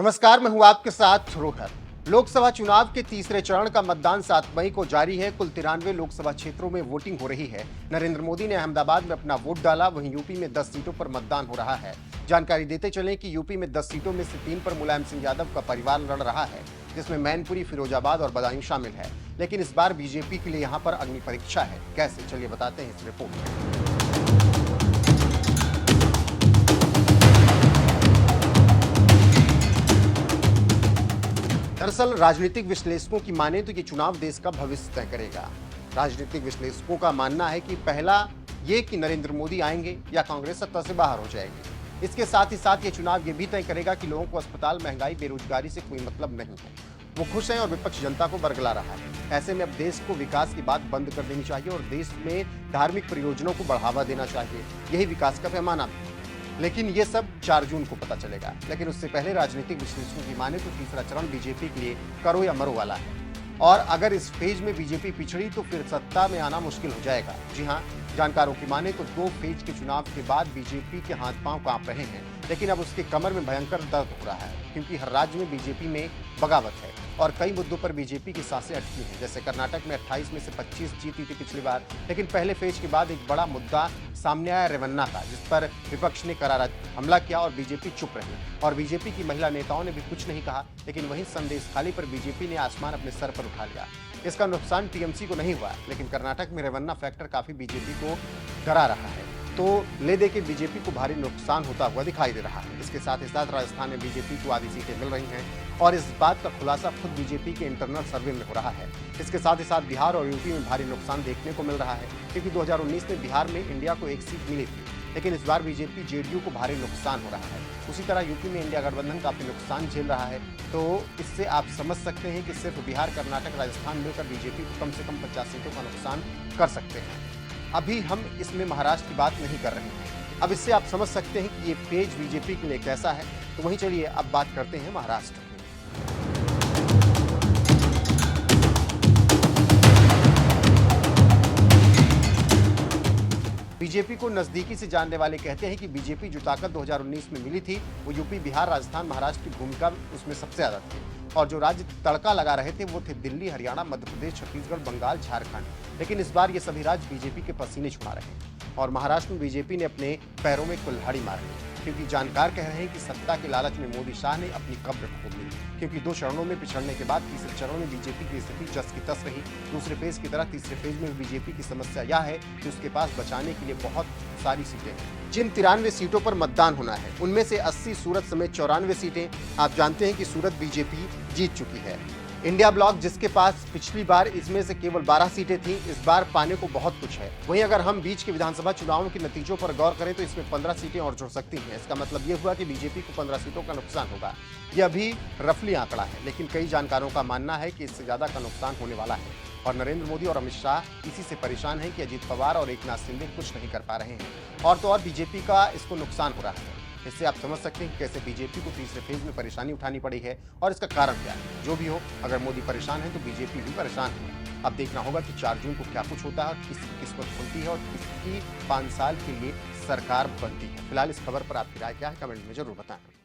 नमस्कार, मैं हूं आपके साथ रोहत। लोकसभा चुनाव के तीसरे चरण का मतदान 7 मई को जारी है। कुल 93 लोकसभा क्षेत्रों में वोटिंग हो रही है। नरेंद्र मोदी ने अहमदाबाद में अपना वोट डाला, वहीं यूपी में 10 सीटों पर मतदान हो रहा है। जानकारी देते चलें कि यूपी में 10 सीटों में से 3 पर मुलायम सिंह यादव का परिवार लड़ रहा है, जिसमें मैनपुरी, फिरोजाबाद और बदायूं शामिल है। लेकिन इस बार बीजेपी के लिए यहाँ पर अग्नि परीक्षा है। कैसे, चलिए बताते हैं इस रिपोर्ट में। दरअसल राजनीतिक विश्लेषकों की माने तो ये चुनाव देश का भविष्य तय करेगा। राजनीतिक विश्लेषकों का मानना है कि पहला ये कि नरेंद्र मोदी आएंगे या कांग्रेस सत्ता से बाहर हो जाएगी। इसके साथ ही साथ ये चुनाव ये भी तय करेगा कि लोगों को अस्पताल, महंगाई, बेरोजगारी से कोई मतलब नहीं है। वो खुश हैं और विपक्ष जनता को बरगला रहा है। ऐसे में अब देश को विकास की बात बंद कर देनी चाहिए और देश में धार्मिक परियोजनाओं को बढ़ावा देना चाहिए। यही विकास का पैमाना है। लेकिन ये सब 4 जून को पता चलेगा। लेकिन उससे पहले राजनीतिक विश्लेषकों की माने तो तीसरा चरण बीजेपी के लिए करो या मरो वाला है। और अगर इस फेज में बीजेपी पिछड़ी तो फिर सत्ता में आना मुश्किल हो जाएगा। जी हां, जानकारों की माने तो 2 फेज के चुनाव के बाद बीजेपी के हाथ पांव कांप रहे हैं। लेकिन अब उसके कमर में भयंकर दर्द हो रहा है, क्योंकि हर राज्य में बीजेपी में बगावत है और कई मुद्दों पर बीजेपी की सांसें अटकी हैं। जैसे कर्नाटक में 28 में से 25 जीती थी पिछली बार। लेकिन पहले फेज के बाद एक बड़ा मुद्दा सामने आया रेवन्ना का, जिस पर विपक्ष ने करारा हमला किया और बीजेपी चुप रही। और बीजेपी की महिला नेताओं ने भी कुछ नहीं कहा। लेकिन वहीं संदेश खाली पर बीजेपी ने आसमान अपने सर पर उठा लिया। इसका नुकसान टीएमसी को नहीं हुआ, लेकिन कर्नाटक में रेवन्ना फैक्टर काफी बीजेपी को डरा रहा है। तो ले दे के बीजेपी को भारी नुकसान होता हुआ दिखाई दे रहा है। इसके साथ ही साथ राजस्थान में बीजेपी को आधी सीटें मिल रही हैं और इस बात का खुलासा खुद बीजेपी के इंटरनल सर्वे में हो रहा है। इसके साथ ही साथ बिहार और यूपी में भारी नुकसान देखने को मिल रहा है, क्योंकि 2019 में बिहार में इंडिया को 1 सीट मिली थी। लेकिन इस बार बीजेपी जेडीयू को भारी नुकसान हो रहा है। उसी तरह यूपी में इंडिया गठबंधन काफी नुकसान झेल रहा है। तो इससे आप समझ सकते हैं कि सिर्फ बिहार, कर्नाटक, राजस्थान मिलकर बीजेपी को कम से कम 50 सीटों का नुकसान कर सकते हैं। अभी हम इसमें महाराष्ट्र की बात नहीं कर रहे हैं। अब इससे आप समझ सकते हैं कि ये पेज बीजेपी के लिए कैसा है। तो वहीं चलिए अब बात करते हैं महाराष्ट्र की। बीजेपी को नजदीकी से जानने वाले कहते हैं कि बीजेपी जो ताकत 2019 में मिली थी, वो यूपी, बिहार, राजस्थान, महाराष्ट्र की भूमिका उसमें सबसे ज्यादा थी। और जो राज्य तड़का लगा रहे थे वो थे दिल्ली, हरियाणा, मध्य प्रदेश, छत्तीसगढ़, बंगाल, झारखंड। लेकिन इस बार ये सभी राज्य बीजेपी के पसीने छुड़ा रहे हैं और महाराष्ट्र में बीजेपी ने अपने पैरों में कुल्हाड़ी मार ली, क्योंकि जानकार कह रहे हैं कि सत्ता के लालच में मोदी शाह ने अपनी कब्र खोद ली। क्योंकि 2 चरणों में पिछड़ने के बाद तीसरे चरण में बीजेपी की स्थिति जस की तस रही। दूसरे फेज की तरह तीसरे फेज में बीजेपी की समस्या यह है कि उसके पास बचाने के लिए बहुत सारी सीटें हैं। जिन 93 सीटों पर मतदान होना है, उनमें से 80 सूरत समेत 94 सीटें। आप जानते हैं कि सूरत बीजेपी जीत चुकी है। इंडिया ब्लॉक, जिसके पास पिछली बार इसमें से केवल 12 सीटें थीं, इस बार पाने को बहुत कुछ है। वहीं अगर हम बीच के विधानसभा चुनावों के नतीजों पर गौर करें तो इसमें 15 सीटें और जुड़ सकती हैं। इसका मतलब ये हुआ कि बीजेपी को 15 सीटों का नुकसान होगा। यह अभी रफली आंकड़ा है, लेकिन कई जानकारों का मानना है कि इससे ज्यादा का नुकसान होने वाला है। और नरेंद्र मोदी और अमित शाह इसी से परेशान हैं कि अजीत पवार और एकनाथ शिंदे कुछ नहीं कर पा रहे हैं। और तो और बीजेपी का इसको नुकसान हो रहा है। इससे आप समझ सकते हैं कि कैसे बीजेपी को तीसरे फेज में परेशानी उठानी पड़ी है और इसका कारण क्या है। जो भी हो, अगर मोदी परेशान है तो बीजेपी भी परेशान है। अब देखना होगा कि 4 जून को क्या कुछ होता है और किसकी किस्मत खुलती है और किसकी 5 साल के लिए सरकार बनती है। फिलहाल इस खबर पर आपकी राय क्या है, कमेंट में जरूर बताएं।